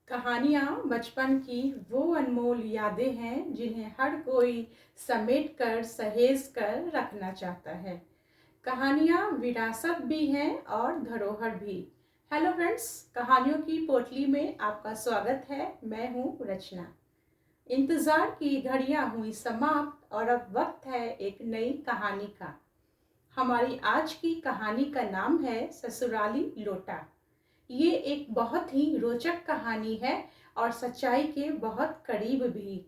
कहानियाँ बचपन की वो अनमोल यादें हैं जिन्हें हर कोई समेट कर सहेज कर रखना चाहता है। कहानियाँ विरासत भी हैं और धरोहर भी। हेलो फ्रेंड्स, कहानियों की पोटली में आपका स्वागत है। मैं हूँ रचना। इंतज़ार की घड़ियाँ हुई समाप्त और अब वक्त है एक नई कहानी का। हमारी आज की कहानी का नाम है ससुराली लोटा। ये एक बहुत ही रोचक कहानी है और सच्चाई के बहुत करीब भी।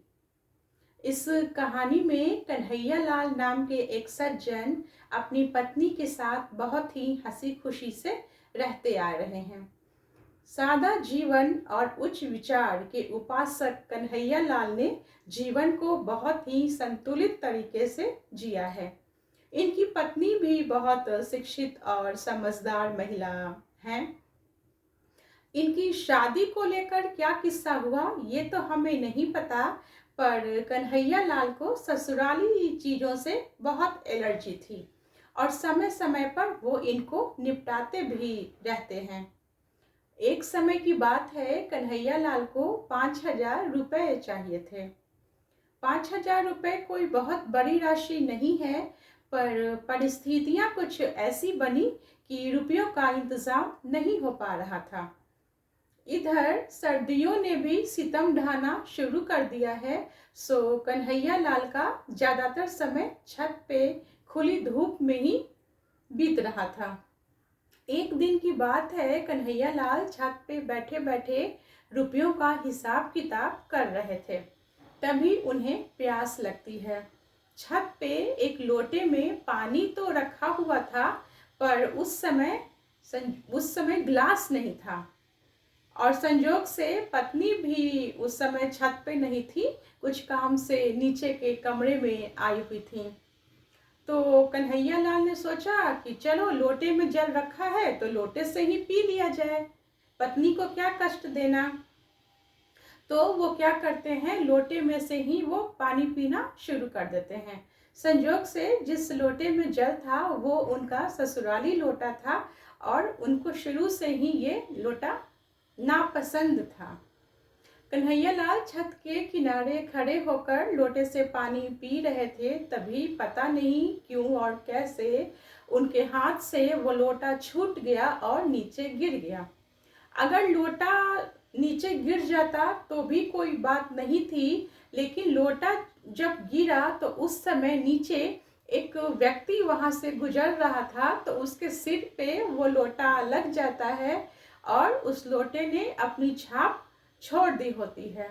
इस कहानी में कन्हैया लाल नाम के एक सज्जन अपनी पत्नी के साथ बहुत ही हंसी खुशी से रहते आ रहे हैं। सादा जीवन और उच्च विचार के उपासक कन्हैया लाल ने जीवन को बहुत ही संतुलित तरीके से जिया है। इनकी पत्नी भी बहुत शिक्षित और समझदार महिला हैं। इनकी शादी को लेकर क्या किस्सा हुआ ये तो हमें नहीं पता, पर कन्हैया लाल को ससुराली चीज़ों से बहुत एलर्जी थी और समय समय पर वो इनको निपटाते भी रहते हैं। एक समय की बात है, कन्हैया लाल को 5,000 रुपये चाहिए थे। 5,000 रुपये कोई बहुत बड़ी राशि नहीं है, पर परिस्थितियां कुछ ऐसी बनी कि रुपयों का इंतजाम नहीं हो पा रहा था। इधर सर्दियों ने भी सितम ढाना शुरू कर दिया है, सो कन्हैया लाल का ज्यादातर समय छत पे खुली धूप में ही बीत रहा था। एक दिन की बात है, कन्हैया लाल छत पे बैठे बैठे रुपयों का हिसाब किताब कर रहे थे। तभी उन्हें प्यास लगती है। छत पे एक लोटे में पानी तो रखा हुआ था, पर उस समय ग्लास नहीं था और संजोग से पत्नी भी उस समय छत पे नहीं थी, कुछ काम से नीचे के कमरे में आई हुई थी। तो कन्हैया लाल ने सोचा कि चलो लोटे में जल रखा है तो लोटे से ही पी लिया जाए, पत्नी को क्या कष्ट देना। तो वो क्या करते हैं, लोटे में से ही वो पानी पीना शुरू कर देते हैं। संजोग से जिस लोटे में जल था वो उनका ससुराली लोटा था और उनको शुरू से ही ये लोटा नापसंद था। कन्हैया लाल छत के किनारे खड़े होकर लोटे से पानी पी रहे थे, तभी पता नहीं क्यों और कैसे उनके हाथ से वो लोटा छूट गया और नीचे गिर गया। अगर लोटा नीचे गिर जाता तो भी कोई बात नहीं थी, लेकिन लोटा जब गिरा तो उस समय नीचे एक व्यक्ति वहां से गुजर रहा था, तो उसके सिर पे वो लोटा लग जाता है और उस लोटे ने अपनी छाप छोड़ दी होती है।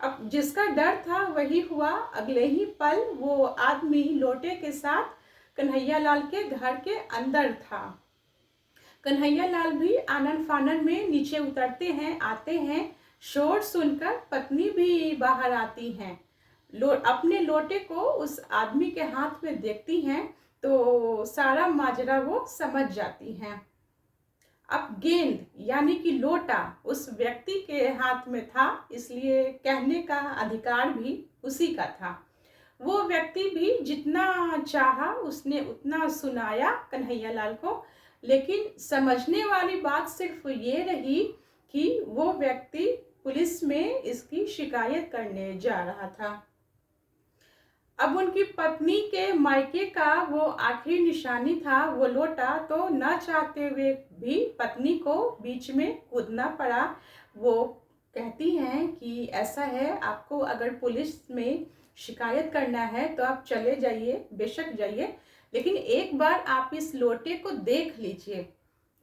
अब जिसका डर था वही हुआ। अगले ही पल वो आदमी लोटे के साथ कन्हैया लाल के घर के अंदर था। कन्हैया लाल भी आनन फानन में नीचे उतरते हैं, आते हैं। शोर सुनकर पत्नी भी बाहर आती हैं। अपने लोटे को उस आदमी के हाथ में देखती हैं तो सारा माजरा वो समझ जाती हैं। अब गेंद यानी कि लोटा उस व्यक्ति के हाथ में था, इसलिए कहने का अधिकार भी उसी का था। वो व्यक्ति भी जितना चाहा उसने उतना सुनाया कन्हैया लाल को, लेकिन समझने वाली बात सिर्फ ये रही कि वो व्यक्ति पुलिस में इसकी शिकायत करने जा रहा था। अब उनकी पत्नी के मायके का वो आखिरी निशानी था वो लोटा, तो न चाहते हुए भी पत्नी को बीच में कूदना पड़ा। वो कहती हैं कि ऐसा है, आपको अगर पुलिस में शिकायत करना है तो आप चले जाइए, बेशक जाइए, लेकिन एक बार आप इस लोटे को देख लीजिए,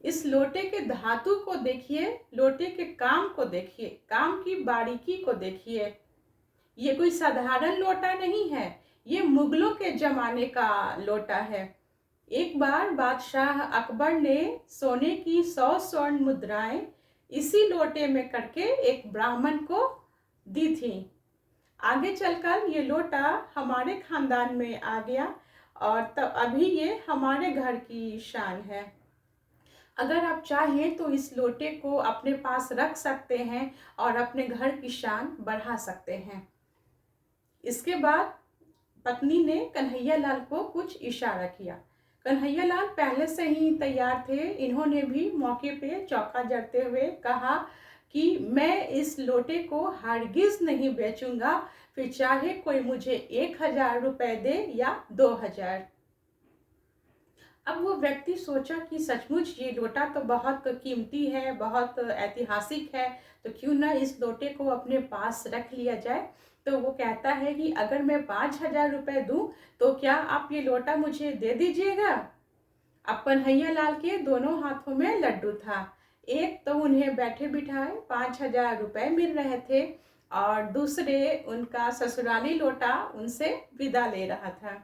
इस लोटे के धातु को देखिए, लोटे के काम को देखिए, काम की बारीकी को देखिए। ये कोई साधारण लोटा नहीं है, ये मुगलों के जमाने का लोटा है। एक बार बादशाह अकबर ने सोने की 100 स्वर्ण मुद्राएं इसी लोटे में करके एक ब्राह्मण को दी थी। आगे चलकर ये लोटा हमारे खानदान में आ गया और तब अभी ये हमारे घर की शान है। अगर आप चाहें तो इस लोटे को अपने पास रख सकते हैं और अपने घर की शान बढ़ा सकते हैं। इसके बाद पत्नी ने कन्हैया लाल को कुछ इशारा किया। कन्हैया लाल पहले से ही तैयार थे। इन्होंने भी मौके पे चौका जड़ते हुए कहा कि मैं इस लोटे को हरगिज़ नहीं बेचूंगा, फिर चाहे कोई मुझे 1,000 रुपये दे या 2,000। अब वो व्यक्ति सोचा कि सचमुच ये लोटा तो बहुत कीमती है, बहुत ऐतिहासिक है, तो क्यों ना इस लोटे को अपने पास रख लिया जाए। तो वो कहता है कि अगर मैं 5,000 रुपये दूँ तो क्या आप ये लोटा मुझे दे दीजिएगा। अब कन्हैया लाल के दोनों हाथों में लड्डू था। एक तो उन्हें बैठे बिठाए 5,000 रुपये मिल रहे थे और दूसरे उनका ससुराली लोटा उनसे विदा ले रहा था।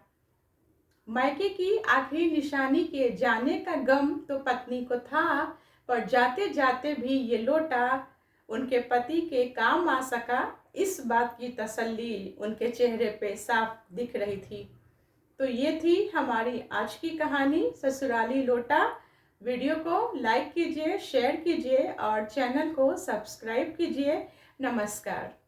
मायके की आखिरी निशानी के जाने का गम तो पत्नी को था, पर जाते जाते भी ये लोटा उनके पति के काम आ सका, इस बात की तसल्ली उनके चेहरे पे साफ दिख रही थी। तो ये थी हमारी आज की कहानी ससुराली लोटा। वीडियो को लाइक कीजिए, शेयर कीजिए और चैनल को सब्सक्राइब कीजिए। नमस्कार।